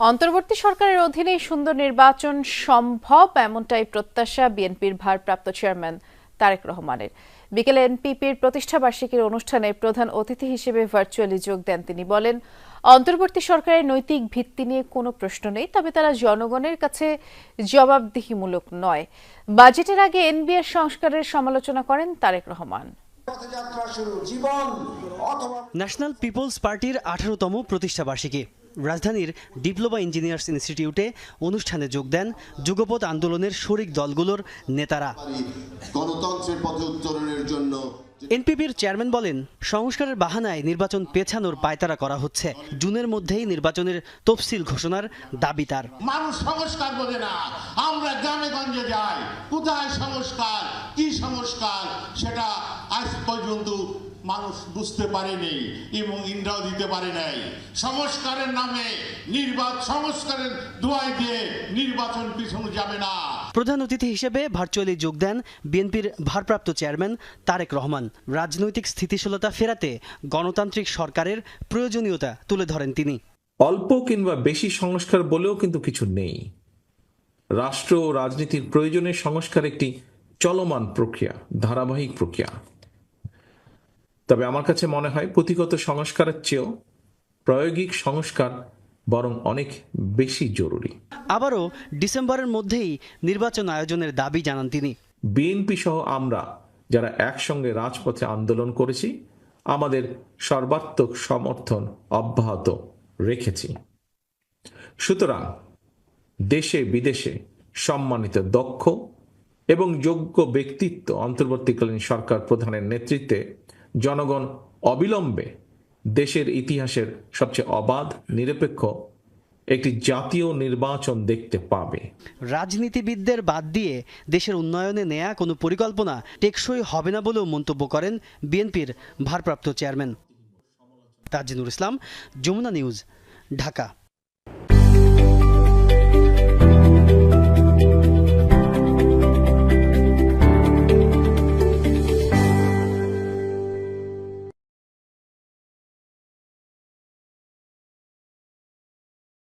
অন্তর্বর্তী সরকারের অধীনেই সুন্দর নির্বাচন সম্ভব এমনটাই প্রত্যাশা বিএনপির ভারপ্রাপ্ত চেয়ারম্যান তারেক রহমানের। বিকেলে এনপিপির প্রতিষ্ঠাবার্ষিকীর অনুষ্ঠানে প্রধান অতিথি হিসেবে ভার্চুয়ালি যোগ দেন তিনি। বলেন, অন্তর্বর্তী সরকারের নৈতিক ভিত্তি নিয়ে কোনো প্রশ্ন নেই, তবে তারা জনগণের কাছে জবাবদিহিমূলক নয়। বাজেটের আগে এনবিআর সংস্কারের সমালোচনা করেন তারেক রহমান। ন্যাশনাল পিপলস পার্টির 18তম প্রতিষ্ঠাবার্ষিকী। রাজধানীর ডিপ্লোমা ইঞ্জিনিয়ার্স ইনস্টিটিউটে অনুষ্ঠানে যোগ দেন যুগপৎ আন্দোলনের শরিক দলগুলোর নেতারা। গণতন্ত্রের পথে উত্তরণের জন্য এনপিপির চেয়ারম্যান বলেন, সংস্কারের বাহানায় নির্বাচন পেছানোর পায়তারা করা হচ্ছে। জুনের মধ্যেই নির্বাচনের তফসিল ঘোষণার দাবি তার। মানুষ সংস্কার বোঝে না। আমরা গ্রামে গঞ্জে যাই, কোথায় সংস্কার, কি সংস্কার, সেটা আজ পর্যন্ত মানুষ বুঝতে পারেনি এবং ইন্দ্রাও দিতে পারে নাই। সংস্কারের নামে সংস্কারের দোয়াই দিয়ে নির্বাচন পিছনে যাবে না। প্রধান অতিথি হিসেবে ভার্চুয়ালি যোগ দেন বিএনপির ভারপ্রাপ্ত চেয়ারম্যান তারেক রহমান। রাজনৈতিক স্থিতিশীলতা ফেরাতে গণতান্ত্রিক সরকারের প্রয়োজনীয়তা তুলে ধরেন তিনি। অল্প কিংবা বেশি সংস্কার বলেও কিন্তু কিছু নেই। রাষ্ট্র ও রাজনীতির প্রয়োজনে সংস্কার একটি চলমান প্রক্রিয়া, ধারাবাহিক প্রক্রিয়া। তবে আমার কাছে মনে হয় পুঁথিগত সংস্কারের চেয়েও প্রায়োগিক সংস্কার বরং অনেক বেশি জরুরি। আবারও ডিসেম্বরের মধ্যেই নির্বাচন আয়োজনের দাবি জানান তিনি। বিএনপি সহ আমরা যারা একসঙ্গে রাজপথে আন্দোলন করেছি, আমাদের সর্বাত্মক সমর্থন অব্যাহত রেখেছি। সুতরাং দেশে বিদেশে সম্মানিত দক্ষ এবং যোগ্য ব্যক্তিত্ব অন্তর্বর্তীকালীন সরকার প্রধানের নেতৃত্বে জনগণ অবিলম্বে দেশের ইতিহাসের সবচেয়ে অবাধ, নিরপেক্ষ একটি জাতীয় নির্বাচন দেখতে পাবে। রাজনীতিবিদদের বাদ দিয়ে দেশের উন্নয়নে নেয়া কোনো পরিকল্পনা টেকসই হবে না বলেও মন্তব্য করেন বিএনপির ভারপ্রাপ্ত চেয়ারম্যান। তাজিনুর ইসলাম, যমুনা নিউজ, ঢাকা।